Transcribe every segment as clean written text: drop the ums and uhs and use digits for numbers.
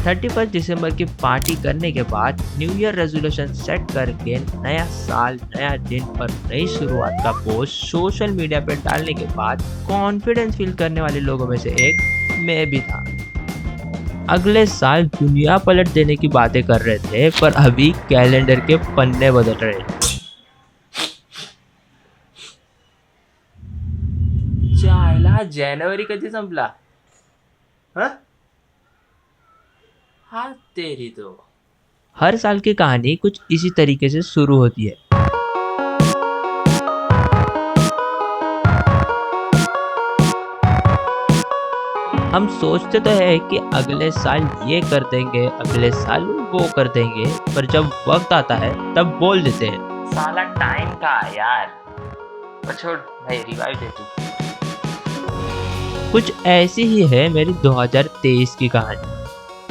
31 दिसंबर की पार्टी करने के बाद न्यू ईयर रेजोल्यूशन सेट करके नया साल नया दिन और नई शुरुआत का पोस्ट सोशल मीडिया पर डालने के बाद कॉन्फिडेंस फील करने वाले लोगों में से एक मैं भी था। अगले साल दुनिया पलट देने की बातें कर रहे थे, पर अभी कैलेंडर के पन्ने बदल रहे थे। चायला जानेवारी कधी संपला? हाँ तेरी तो। हर साल की कहानी कुछ इसी तरीके से शुरू होती है। हम सोचते तो है कि अगले साल ये कर देंगे, अगले साल वो कर देंगे, पर जब वक्त आता है तब बोल देते हैं साला टाइम का यार। छोड़ भाई, रिवाइव दे तू। कुछ ऐसी ही है मेरी 2023 की कहानी।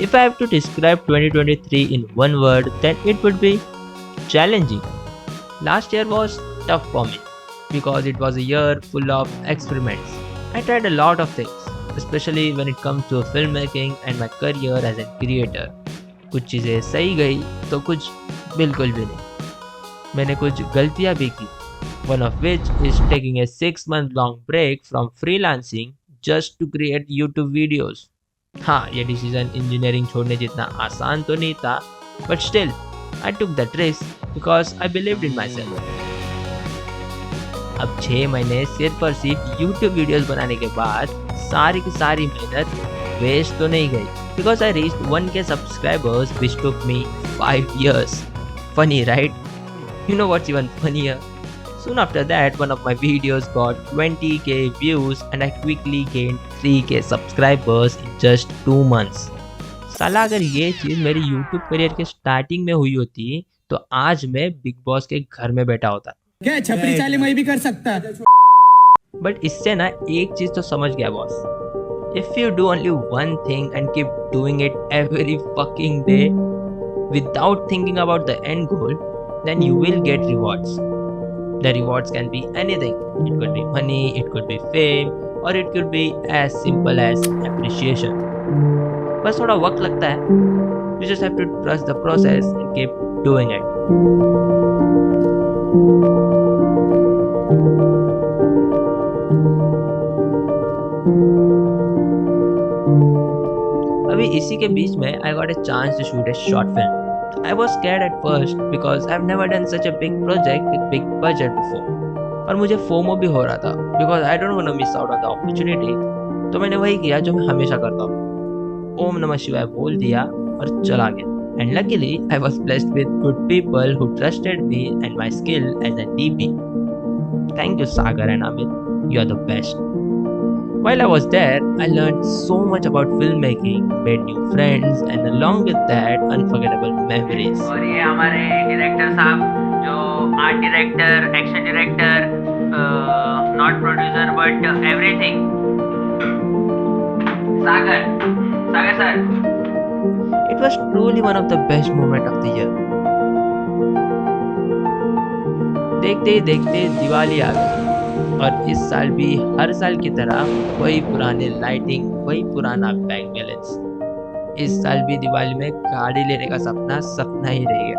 If I have to describe 2023 in one word, then it would be challenging. Last year was tough for me because it was a year full of experiments. I tried a lot of things, especially when it comes to filmmaking and my career as a creator. कुछ चीज़ें सही गई तो कुछ बिल्कुल भी नहीं। मैंने कुछ गलतियाँ भी की. One of which is taking a 6-month long break from freelancing just to create YouTube videos. हाँ, ये डिसीजन इंजीनियरिंग छोड़ने जितना आसान तो नहीं था, but still I took that risk because I believed in my self. अब 6 महीने सिर्फ और सिर्फ यूट्यूब वीडियोस बनाने के बाद सारी की सारी मेहनत वेस्ट तो नहीं गई, because I reached 1K subscribers which took me 5 years. Funny, right? You know what's even funnier? Soon after that, one of my videos got 20K views and I quickly gained 3K subscribers in just 2 months. साला अगर ये चीज़ मेरी YouTube career के starting में हुई होती तो आज मैं बिग बॉस के घर में बैठा होता। क्या छपरी चाली मैं भी कर सकता। बट इससे ना एक चीज़ तो समझ गया boss, if you do only one thing and keep doing it every fucking day without thinking about the end goal, then you will get rewards. The rewards can be anything. It could be money, it could be fame, or it could be as simple as appreciation. बस थोड़ा वक्त लगता है. You just have to trust the process and keep doing it. अभी इसी के बीच में I got a chance to shoot a short film. I was scared at first because I've never done such a big project with big budget before. और मुझे FOMO भी हो रहा था because I don't want to miss out on the opportunity. तो मैंने वही किया जो मैं हमेशा करता हूँ, ओम नमः शिवाय बोल दिया और चला गया. And luckily I was blessed with good people who trusted me and my skill as a DP. Thank you Sagar and Amit, you are the best. While I was there, I learned so much about filmmaking, made new friends, and along with that, unforgettable memories. और ये हमारे director साहब जो art director, action director, not producer but everything, Sagar sir. It was truly one of the best moments of the year. देखते ही देखते दिवाली आ गई और इस साल भी हर साल की तरह वही पुराने लाइटिंग, वही पुराना बैंक बैलेंस. इस साल भी दिवाली में गाड़ी लेने का सपना ही रह गया.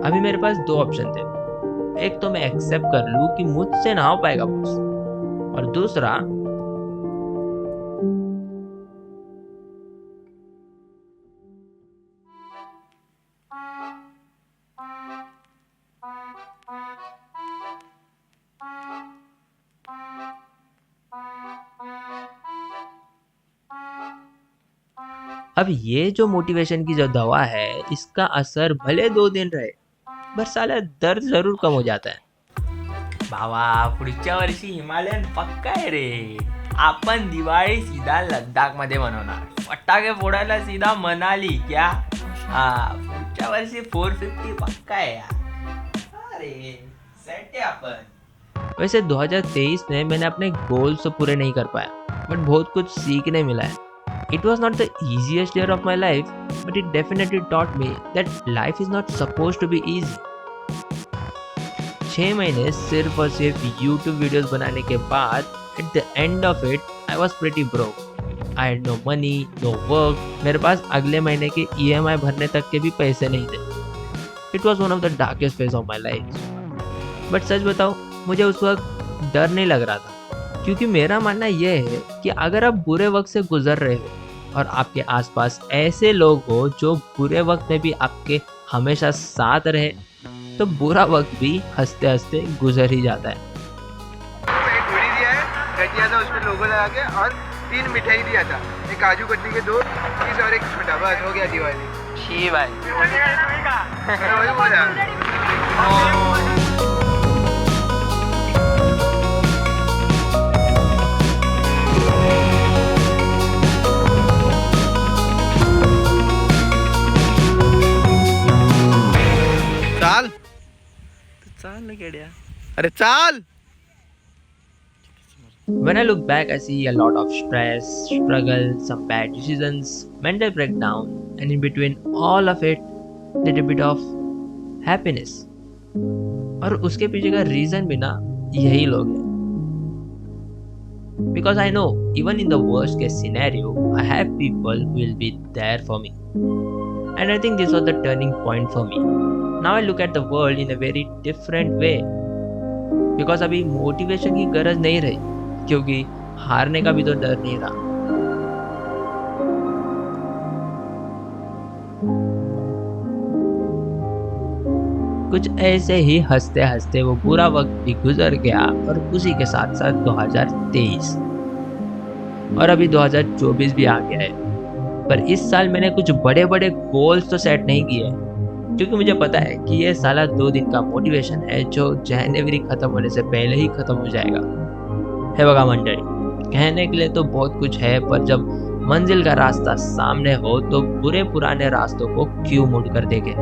अभी मेरे पास 2 ऑप्शन थे. एक तो मैं एक्सेप्ट कर लूं कि मुझसे ना हो पाएगा बॉस, और दूसरा अब ये जो मोटिवेशन की जो दवा है, इसका असर भले 2 दिन रहे, पर साला दर्द जरूर कम हो जाता है. भावा, पुढच्या वर्षी हिमालयन पक्का आहे रे. आपण दिवाळी सीधा लद्दाख मध्ये बनवणार, फटाके फोडायला सीधा मनाली. क्या पुढच्या वर्षी 450 पक्का आहे यार. अरे सेट आहे आपण. वैसे 2023 में मैंने अपने गोल्स तो पूरे नहीं कर पाया, बट बहुत कुछ सीखने मिला है. It was not the easiest year of my life, but it definitely taught me that life is not supposed to be easy. 6 महीने सिर्फ और सिर्फ YouTube वीडियोस बनाने के बाद, at the end of it, I was pretty broke. I had no money, no work, मेरे पास अगले महीने के EMI भरने तक के भी पैसे नहीं थे। It was one of the darkest phase of my life. But सच बताओ, मुझे उस वक्त डर नहीं लग रहा था, क्योंकि मेरा मानना यह है कि अगर आप बुरे वक्त से गुजर रहे हो और आपके आसपास ऐसे लोग हो जो बुरे वक्त में भी आपके हमेशा साथ रहे, तो बुरा वक्त भी हंसते हंसते गुजर ही जाता है। एक घड़ी दिया है, गठिया था, उसमें लोगो लगा के, और 3 मिठाई दिया था, एक काजू कतली के 2 पीस और एक छोटा, बस हो गया दिवाली। छी भाई। मैं वही बोला। चाल चाल ना केड्या। अरे चाल। When I look back, I see a lot of stress, struggle, some bad decisions, mental breakdown, and in between all of it, little bit of happiness. और उसके पीछे का रीजन भी ना यही लोग हैं। Because I know, even in the worst case scenario, I have people who will be there for me. And I think this was the turning point for me. Now I look at the world in a very different way. Because अभी motivation की गरज नहीं रही, क्योंकि हारने का भी तो डर नहीं रहा। कुछ ऐसे ही हंसते हंसते वो बुरा वक्त भी गुजर गया, और उसी के साथ साथ 2023 और अभी 2024 भी आ गया है। पर इस साल मैंने कुछ बड़े बड़े गोल्स तो सेट नहीं किए, क्योंकि मुझे पता है कि ये साला 2 दिन का मोटिवेशन है जो जनवरी खत्म होने से पहले ही खत्म हो जाएगा। है बगा मंडली, कहने के लिए तो बहुत कुछ है, पर जब मंजिल का रास्ता सामने हो तो बुरे पुराने रास्तों को क्यों मुड़ कर देखे।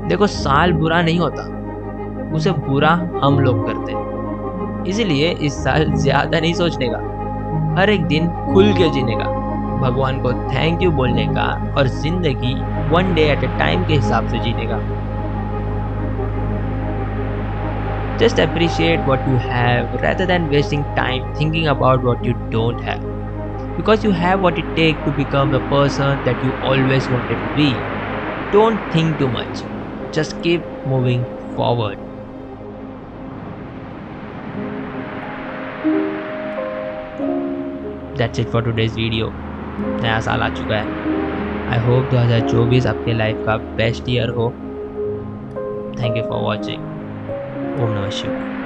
देखो, साल बुरा नहीं होता, उसे बुरा हम लोग करते हैं। इसीलिए इस साल ज्यादा नहीं सोचने का, हर एक दिन खुल के जीने का, भगवान को थैंक यू बोलने का, और जिंदगी 1 डे एट अ टाइम के हिसाब से जीने का। Just appreciate what you have rather than wasting time thinking about what you don't have. Because you have what it takes to become the person that you always wanted to be. Don't think too much. Just keep moving forward. That's it for today's video. नया साल आ चुका है। I hope 2024 आपके life का best year हो। Thank you for watching. ओम नमः शिवाय।